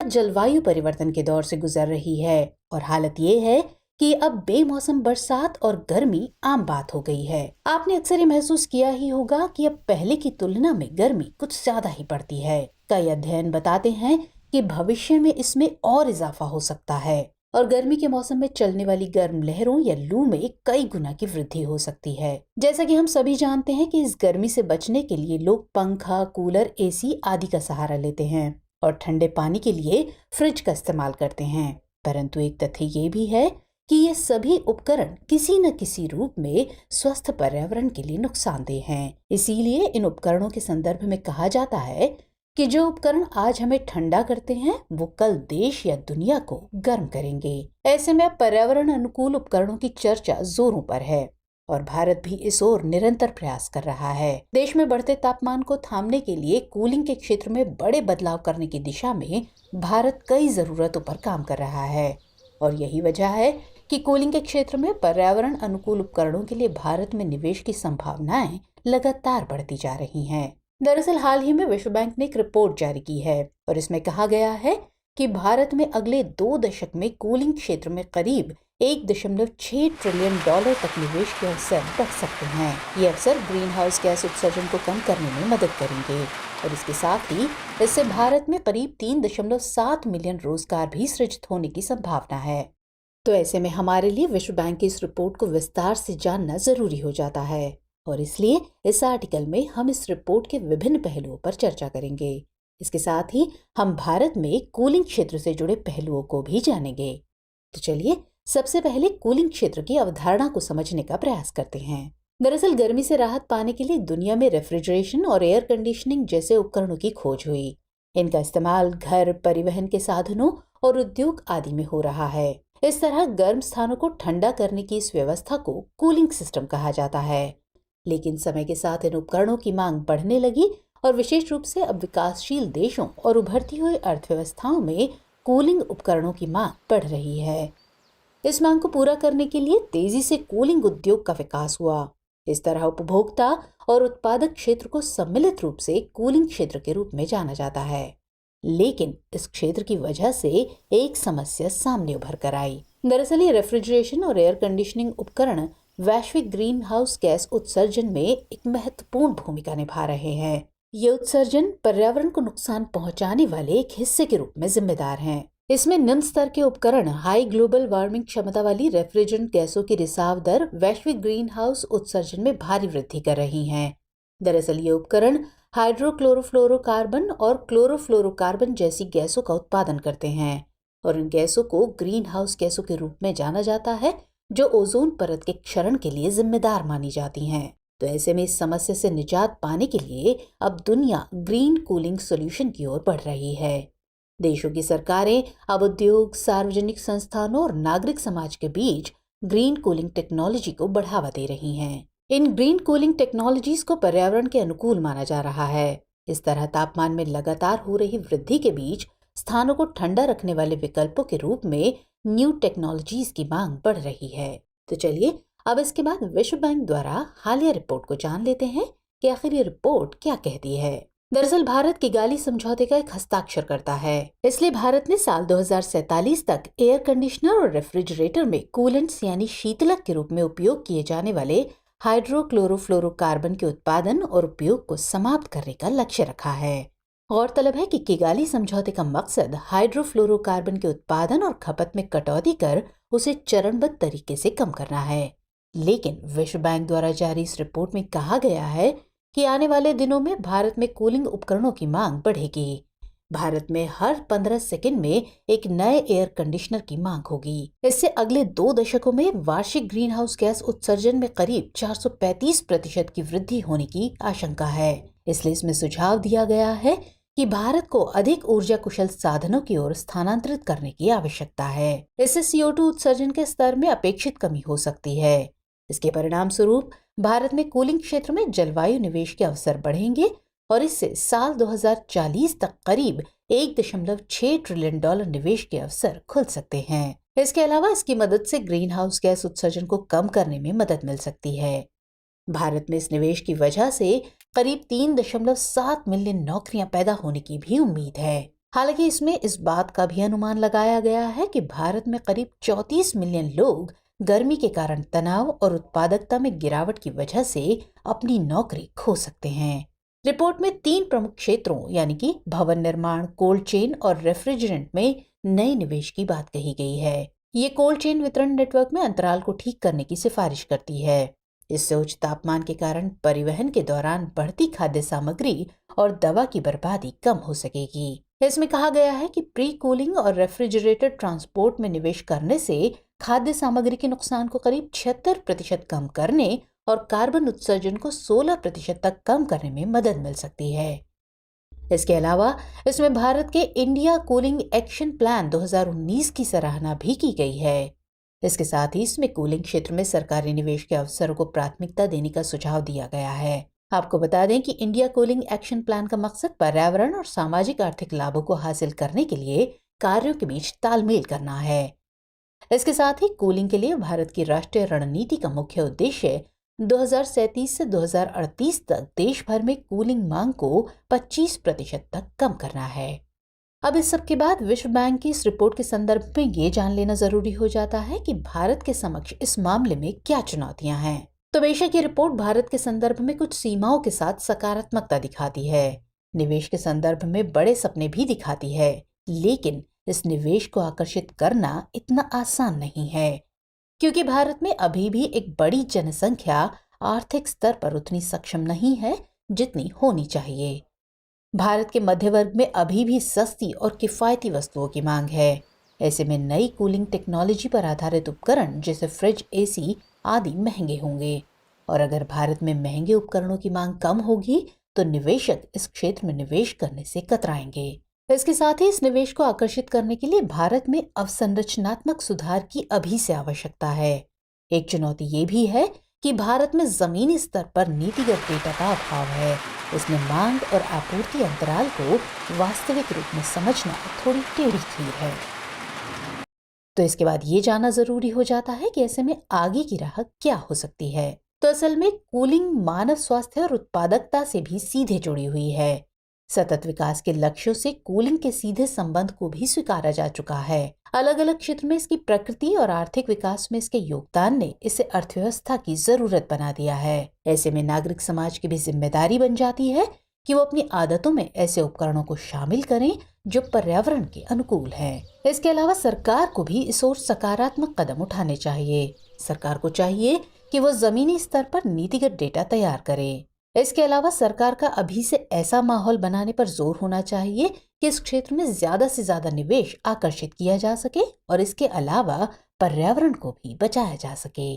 जलवायु परिवर्तन के दौर से गुजर रही है और हालत ये है कि अब बेमौसम बरसात और गर्मी आम बात हो गई है। आपने अक्सर ये महसूस किया ही होगा कि अब पहले की तुलना में गर्मी कुछ ज्यादा ही पड़ती है। कई अध्ययन बताते हैं कि भविष्य में इसमें और इजाफा हो सकता है और गर्मी के मौसम में चलने वाली गर्म लहरों या लू में कई गुना की वृद्धि हो सकती है। जैसा कि हम सभी जानते हैं कि इस गर्मी से बचने के लिए लोग पंखा, कूलर, एसी आदि का सहारा लेते हैं और ठंडे पानी के लिए फ्रिज का इस्तेमाल करते हैं। परंतु एक तथ्य ये भी है कि ये सभी उपकरण किसी न किसी रूप में स्वस्थ पर्यावरण के लिए नुकसानदेह हैं। इसीलिए इन उपकरणों के संदर्भ में कहा जाता है कि जो उपकरण आज हमें ठंडा करते हैं वो कल देश या दुनिया को गर्म करेंगे। ऐसे में पर्यावरण अनुकूल उपकरणों की चर्चा जोरों पर है और भारत भी इस ओर निरंतर प्रयास कर रहा है। देश में बढ़ते तापमान को थामने के लिए कूलिंग के क्षेत्र में बड़े बदलाव करने की दिशा में भारत कई जरूरतों पर काम कर रहा है और यही वजह है कि कूलिंग के क्षेत्र में पर्यावरण अनुकूल उपकरणों के लिए भारत में निवेश की संभावनाएं लगातार बढ़ती जा रही हैं। दरअसल हाल ही में विश्व बैंक ने एक रिपोर्ट जारी की है और इसमें कहा गया है कि भारत में अगले 2 दशक में कूलिंग क्षेत्र में करीब $1.6 ट्रिलियन तक निवेश के अवसर बढ़ सकते हैं। ये अवसर ग्रीन हाउस गैस उत्सर्जन को कम करने में मदद करेंगे और इसके साथ ही इससे भारत में करीब 3.7 मिलियन रोजगार भी सृजित होने की संभावना है। तो ऐसे में हमारे लिए विश्व बैंक की इस रिपोर्ट को विस्तार से जानना जरूरी हो जाता है और इसलिए इस आर्टिकल में हम इस रिपोर्ट के विभिन्न पहलुओं पर चर्चा करेंगे। इसके साथ ही हम भारत में कूलिंग क्षेत्र से जुड़े पहलुओं को भी जानेंगे। तो चलिए सबसे पहले कूलिंग क्षेत्र की अवधारणा को समझने का प्रयास करते हैं। दरअसल गर्मी से राहत पाने के लिए दुनिया में रेफ्रिजरेशन और एयर कंडीशनिंग जैसे उपकरणों की खोज हुई। इनका इस्तेमाल घर, परिवहन के साधनों और उद्योग आदि में हो रहा है। इस तरह गर्म स्थानों को ठंडा करने की इस व्यवस्था को कूलिंग सिस्टम कहा जाता है। लेकिन समय के साथ इन उपकरणों की मांग बढ़ने लगी और विशेष रूप से अब विकासशील देशों और उभरती हुई अर्थव्यवस्थाओं में कूलिंग उपकरणों की मांग बढ़ रही है। इस मांग को पूरा करने के लिए तेजी से कूलिंग उद्योग का विकास हुआ। इस तरह उपभोक्ता और उत्पादक क्षेत्र को सम्मिलित रूप से कूलिंग क्षेत्र के रूप में जाना जाता है। लेकिन इस क्षेत्र की वजह से एक समस्या सामने उभर कर आई। दरअसल ये रेफ्रिजरेशन और एयर कंडीशनिंग उपकरण वैश्विक ग्रीन हाउस गैस उत्सर्जन में एक महत्वपूर्ण भूमिका निभा रहे हैं। ये उत्सर्जन पर्यावरण को नुकसान पहुंचाने वाले एक हिस्से के रूप में जिम्मेदार हैं। इसमें निम्न स्तर के उपकरण हाई ग्लोबल वार्मिंग क्षमता वाली रेफ्रिजरेंट गैसों की रिसाव दर वैश्विक ग्रीन हाउस उत्सर्जन में भारी वृद्धि कर रही हैं। दरअसल ये उपकरण हाइड्रोक्लोरोफ्लोरोकार्बन और क्लोरोफ्लोरोकार्बन जैसी गैसों का उत्पादन करते हैं और इन गैसों को ग्रीन हाउस गैसों के रूप में जाना जाता है जो ओजोन परत के क्षरण के लिए जिम्मेदार मानी जाती हैं। तो ऐसे में इस समस्या से निजात पाने के लिए अब दुनिया ग्रीन कूलिंग सॉल्यूशन की ओर बढ़ रही है। देशों की सरकारें अब उद्योग, सार्वजनिक संस्थानों और नागरिक समाज के बीच ग्रीन कूलिंग टेक्नोलॉजी को बढ़ावा दे रही हैं। इन ग्रीन कूलिंग टेक्नोलॉजीज को पर्यावरण के अनुकूल माना जा रहा है। इस तरह तापमान में लगातार हो रही वृद्धि के बीच स्थानों को ठंडा रखने वाले विकल्पों के रूप में न्यू टेक्नोलॉजीज की मांग बढ़ रही है। तो चलिए अब इसके बाद विश्व बैंक द्वारा हालिया रिपोर्ट को जान लेते हैं कि आखिर ये रिपोर्ट क्या कहती है। दरअसल भारत किगाली समझौते का एक हस्ताक्षर करता है। इसलिए भारत ने साल 2047 तक एयर कंडीशनर और रेफ्रिजरेटर में कूलेंट्स यानी शीतलक के रूप में उपयोग किए जाने वाले हाइड्रोक्लोरोफ्लोरोकार्बन के उत्पादन और उपयोग को समाप्त करने का लक्ष्य रखा है। गौरतलब है कि किगाली समझौते का मकसद हाइड्रोफ्लोरोकार्बन के उत्पादन और खपत में कटौती कर उसे चरणबद्ध तरीके से कम करना है। लेकिन विश्व बैंक द्वारा जारी इस रिपोर्ट में कहा गया है कि आने वाले दिनों में भारत में कूलिंग उपकरणों की मांग बढ़ेगी। भारत में हर 15 सेकंड में एक नए एयर कंडीशनर की मांग होगी। इससे अगले 2 दशकों में वार्षिक ग्रीन हाउस गैस उत्सर्जन में करीब 435% की वृद्धि होने की आशंका है। इसलिए इसमें सुझाव दिया गया है कि भारत को अधिक ऊर्जा कुशल साधनों की ओर स्थानांतरित करने की आवश्यकता है। इससे CO2 उत्सर्जन के स्तर में अपेक्षित कमी हो सकती है। इसके परिणाम स्वरूप भारत में कूलिंग क्षेत्र में जलवायु निवेश के अवसर बढ़ेंगे और इससे साल 2040 तक करीब $1.6 ट्रिलियन निवेश के अवसर खुल सकते हैं। इसके अलावा इसकी मदद से ग्रीन हाउस गैस उत्सर्जन को कम करने में मदद मिल सकती है। भारत में इस निवेश की वजह से करीब 3.7 मिलियन नौकरियां पैदा होने की भी उम्मीद है। हालांकि इसमें इस बात का भी अनुमान लगाया गया है कि भारत में करीब 34 मिलियन लोग गर्मी के कारण तनाव और उत्पादकता में गिरावट की वजह से अपनी नौकरी खो सकते हैं। रिपोर्ट में 3 प्रमुख क्षेत्रों यानी कि भवन निर्माण, कोल्ड चेन और रेफ्रिजरेंट में नए निवेश की बात कही गई है। ये कोल्ड चेन वितरण नेटवर्क में अंतराल को ठीक करने की सिफारिश करती है। इससे उच्च तापमान के कारण परिवहन के दौरान बढ़ती खाद्य सामग्री और दवा की बर्बादी कम हो सकेगी। इसमें कहा गया है कि प्री कूलिंग और रेफ्रिजरेटेड ट्रांसपोर्ट में निवेश करने से खाद्य सामग्री के नुकसान को करीब 76% कम करने और कार्बन उत्सर्जन को 16% तक कम करने में मदद मिल सकती है। इसके अलावा इसमें भारत के इंडिया कूलिंग एक्शन प्लान 2019 की सराहना भी की गई है। इसके साथ ही इसमें कूलिंग क्षेत्र में सरकारी निवेश के अवसरों को प्राथमिकता देने का सुझाव दिया गया है। आपको बता दें कि इंडिया कूलिंग एक्शन प्लान का मकसद पर्यावरण और सामाजिक आर्थिक लाभों को हासिल करने के लिए कार्यों के बीच तालमेल करना है। इसके साथ ही कूलिंग के लिए भारत की राष्ट्रीय रणनीति का मुख्य उद्देश्य 2037 से 2038 तक देश भर में कूलिंग मांग को 25% तक कम करना है। अब इस सब के बाद विश्व बैंक की इस रिपोर्ट के संदर्भ में ये जान लेना जरूरी हो जाता है कि भारत के समक्ष इस मामले में क्या चुनौतियां हैं। तो बेशक ये रिपोर्ट भारत के संदर्भ में कुछ सीमाओं के साथ सकारात्मकता दिखाती है, निवेश के संदर्भ में बड़े सपने भी दिखाती है, लेकिन इस निवेश को आकर्षित करना इतना आसान नहीं है, क्योंकि भारत में अभी भी एक बड़ी जनसंख्या आर्थिक स्तर पर उतनी सक्षम नहीं है जितनी होनी चाहिए। भारत के मध्य वर्ग में अभी भी सस्ती और किफायती वस्तुओं की मांग है। ऐसे में नई कूलिंग टेक्नोलॉजी पर आधारित उपकरण जैसे फ्रिज, एसी आदि महंगे होंगे, और अगर भारत में महंगे उपकरणों की मांग कम होगी तो निवेशक इस क्षेत्र में निवेश करने से कतराएंगे। इसके साथ ही इस निवेश को आकर्षित करने के लिए भारत में अवसंरचनात्मक सुधार की अभी से आवश्यकता है। एक चुनौती ये भी है कि भारत में जमीनी स्तर पर नीतिगत डेटा का अभाव है। इसमें मांग और आपूर्ति अंतराल को वास्तविक रूप में समझना थोड़ी टेढ़ी खीर है। तो इसके बाद ये जानना जरूरी हो जाता है कि ऐसे में आगे की राह क्या हो सकती है। तो असल में कूलिंग मानव स्वास्थ्य और उत्पादकता से भी सीधे जुड़ी हुई है। सतत विकास के लक्ष्यों से कूलिंग के सीधे संबंध को भी स्वीकारा जा चुका है। अलग अलग क्षेत्र में इसकी प्रकृति और आर्थिक विकास में इसके योगदान ने इसे अर्थव्यवस्था की जरूरत बना दिया है। ऐसे में नागरिक समाज की भी जिम्मेदारी बन जाती है कि वो अपनी आदतों में ऐसे उपकरणों को शामिल करें जो पर्यावरण के अनुकूल हैं। इसके अलावा सरकार को भी इस ओर सकारात्मक कदम उठाने चाहिए। सरकार को चाहिए कि वो जमीनी स्तर पर नीतिगत डेटा तैयार करे। इसके अलावा सरकार का अभी से ऐसा माहौल बनाने पर जोर होना चाहिए कि इस क्षेत्र में ज्यादा से ज्यादा निवेश आकर्षित किया जा सके और इसके अलावा पर्यावरण को भी बचाया जा सके।